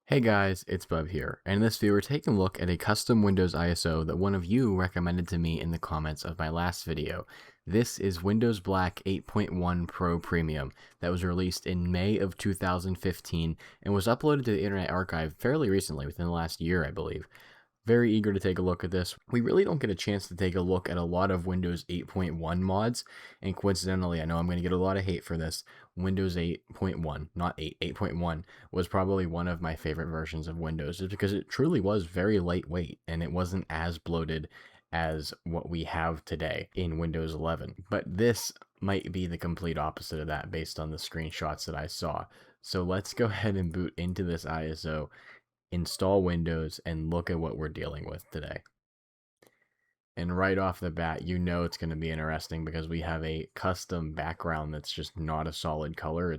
Hey guys, it's Bub here, and in this video we're taking a look at a custom Windows ISO that one of you recommended to me in the comments of my last video. This is Windows Black 8.1 Pro Premium that was released in May of 2015 and was uploaded to the Internet Archive fairly recently, within the last year I believe. Very eager to take a look at this. We really don't get a chance to take a look at a lot of Windows 8.1 mods, and coincidentally, I know I'm going to get a lot of hate for this. Windows 8.1, not 8, 8.1 was probably one of my favorite versions of Windows, just because it truly was very lightweight and it wasn't as bloated as what we have today in Windows 11. But this might be the complete opposite of that based on the screenshots that I saw. So let's go ahead and boot into this ISO, install Windows, and look at what we're dealing with today. And right off the bat, you know it's going to be interesting because we have a custom background that's just not a solid color. I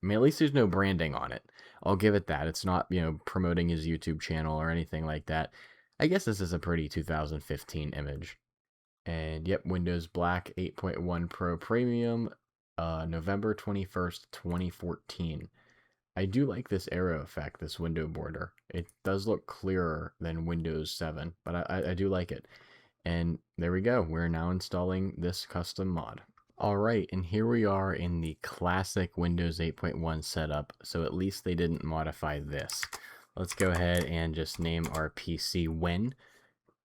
mean, at least there's no branding on it. I'll give it that. It's not, promoting his YouTube channel or anything like that. I guess this is a pretty 2015 image. And yep, Windows Black 8.1 Pro Premium, November 21st, 2014. I do like this arrow effect, this window border. It does look clearer than Windows 7, but I do like it. And there we go. We're now installing this custom mod. Alright, and here we are in the classic Windows 8.1 setup, so at least they didn't modify this. Let's go ahead and just name our PC Win,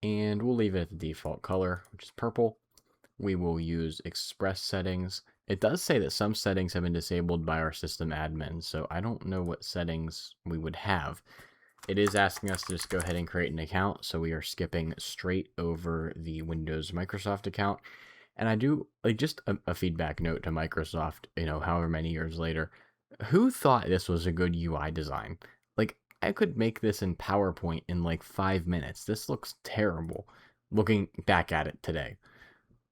and we'll leave it at the default color, which is purple. We will use Express settings. It does say that some settings have been disabled by our system admin, so I don't know what settings we would have. It is asking us to just go ahead and create an account, so we are skipping straight over the Windows Microsoft account. And I do, like, just a feedback note to Microsoft, however many years later. Who thought this was a good UI design? Like, I could make this in PowerPoint in like 5 minutes. This looks terrible, looking back at it today.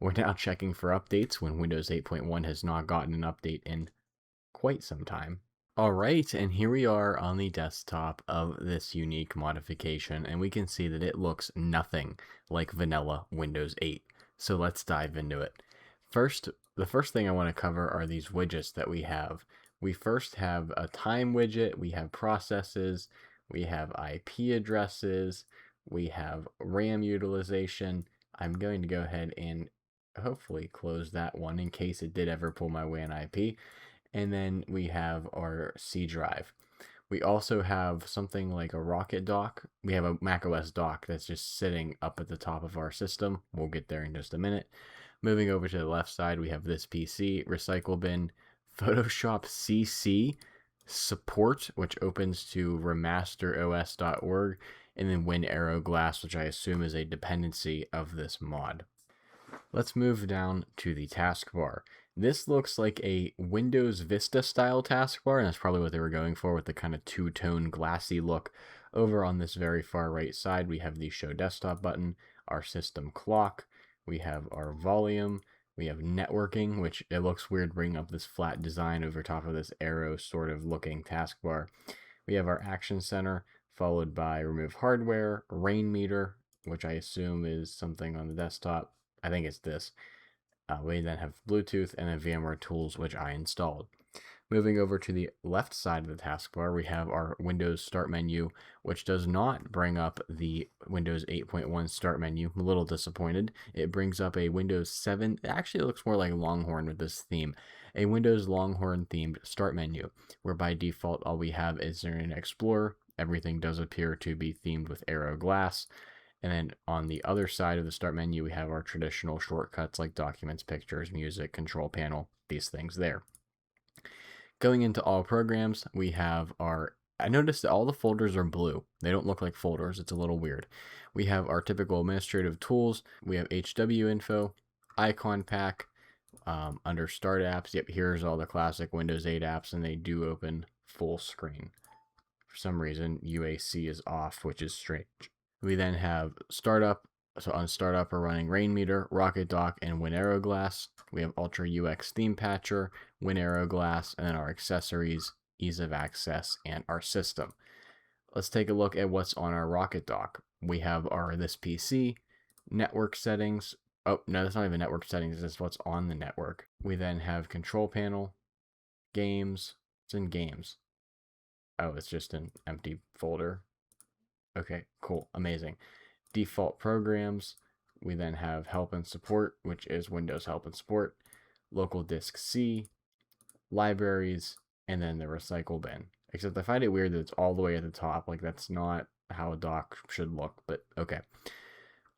We're now checking for updates when Windows 8.1 has not gotten an update in quite some time. Alright, and here we are on the desktop of this unique modification, and we can see that it looks nothing like vanilla Windows 8. So let's dive into it. The first thing I want to cover are these widgets that we have. We first have a time widget, we have processes, we have IP addresses, we have RAM utilization. I'm going to go ahead and hopefully close that one in case it did ever pull my WAN IP. And then we have our C drive. We also have something like a Rocket dock. We have a macOS dock that's just sitting up at the top of our system. We'll get there in just a minute. Moving over to the left side, we have this PC, Recycle Bin, Photoshop CC, Support, which opens to remasteros.org, and then WinArrowGlass, which I assume is a dependency of this mod. Let's move down to the taskbar. This looks like a Windows Vista style taskbar, and that's probably what they were going for with the kind of two-tone glassy look. Over on this very far right side, we have the Show Desktop button, our system clock, we have our volume, we have networking, which it looks weird bringing up this flat design over top of this arrow sort of looking taskbar. We have our Action Center, followed by Remove Hardware, Rain Meter, which I assume is something on the desktop. I think it's this. We then have Bluetooth and then VMware Tools, which I installed. Moving over to the left side of the taskbar, we have our Windows Start menu, which does not bring up the Windows 8.1 Start menu. I'm a little disappointed. It brings up a Windows 7. It actually looks more like Longhorn with this theme. A Windows Longhorn themed Start menu, where by default all we have is Internet Explorer. Everything does appear to be themed with Arrow Glass. And then on the other side of the start menu, we have our traditional shortcuts like documents, pictures, music, control panel, these things there. Going into all programs, we have I noticed that all the folders are blue. They don't look like folders. It's a little weird. We have our typical administrative tools. We have HW info, icon pack, under start apps. Yep, here's all the classic Windows 8 apps, and they do open full screen. For some reason, UAC is off, which is strange. We then have startup. So on startup, we're running Rain Meter, Rocket Dock, and WinArrowGlass. We have Ultra UX Theme Patcher, WinArrowGlass, and then our accessories, ease of access, and our system. Let's take a look at what's on our Rocket Dock. We have our this PC, network settings. Oh, no, that's not even network settings. That's what's on the network. We then have control panel, games. It's in games. Oh, it's just an empty folder. Okay, cool, amazing. Default programs. We then have help and support, which is Windows help and support, local disk C, libraries, and then the recycle bin. Except I find it weird that it's all the way at the top. Like, that's not how a dock should look, but okay.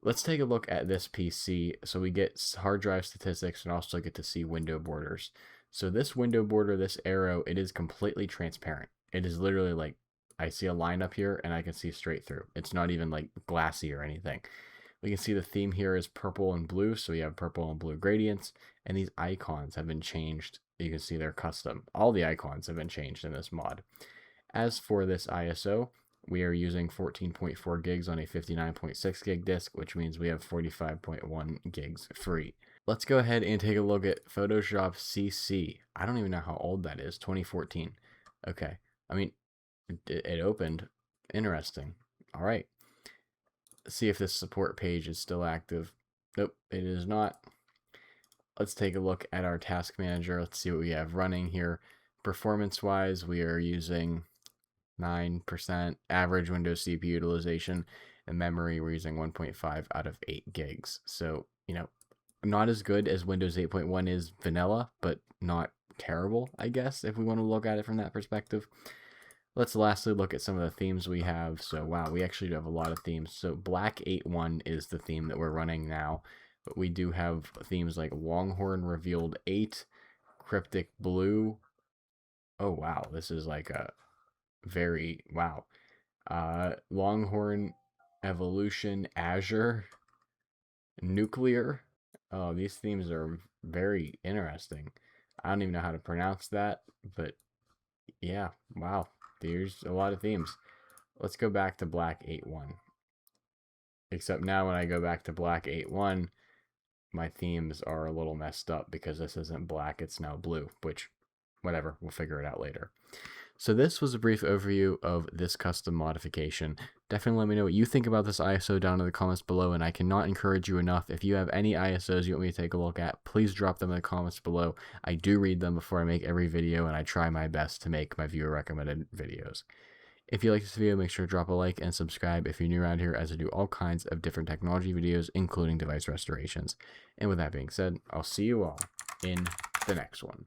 Let's take a look at this PC. So we get hard drive statistics and also get to see window borders. So this window border, this arrow, it is completely transparent. It is literally like, I see a line up here and I can see straight through. It's not even like glassy or anything. We can see the theme here is purple and blue, so we have purple and blue gradients, and these icons have been changed. You can see they're custom. All the icons have been changed in this mod. As for this ISO, we are using 14.4 gigs on a 59.6 gig disk, which means we have 45.1 gigs free. Let's go ahead and take a look at Photoshop CC. I don't even know how old that is, 2014. Okay, I mean, it opened. Interesting. All right. See if this support page is still active. Nope, it is not. Let's take a look at our task manager. Let's see what we have running here. Performance wise, we are using 9% average Windows CPU utilization, and memory we're using 1.5 out of 8 gigs. So, you know, not as good as Windows 8.1 is vanilla, but not terrible, I guess, if we want to look at it from that perspective. Let's lastly look at some of the themes we have. So, wow, we actually do have a lot of themes. So, Black 8.1 is the theme that we're running now. But we do have themes like Longhorn Revealed 8, Cryptic Blue. Oh, wow, this is like a very, wow. Longhorn Evolution Azure, Nuclear. Oh, these themes are very interesting. I don't even know how to pronounce that, but yeah, wow. There's a lot of themes. Let's go back to Black 8.1. Except now when I go back to Black 8.1, my themes are a little messed up because this isn't black, it's now blue, which, whatever, we'll figure it out later. So this was a brief overview of this custom modification. Definitely let me know what you think about this ISO down in the comments below, and I cannot encourage you enough. If you have any ISOs you want me to take a look at, please drop them in the comments below. I do read them before I make every video, and I try my best to make my viewer recommended videos. If you like this video, make sure to drop a like and subscribe if you're new around here, as I do all kinds of different technology videos, including device restorations. And with that being said, I'll see you all in the next one.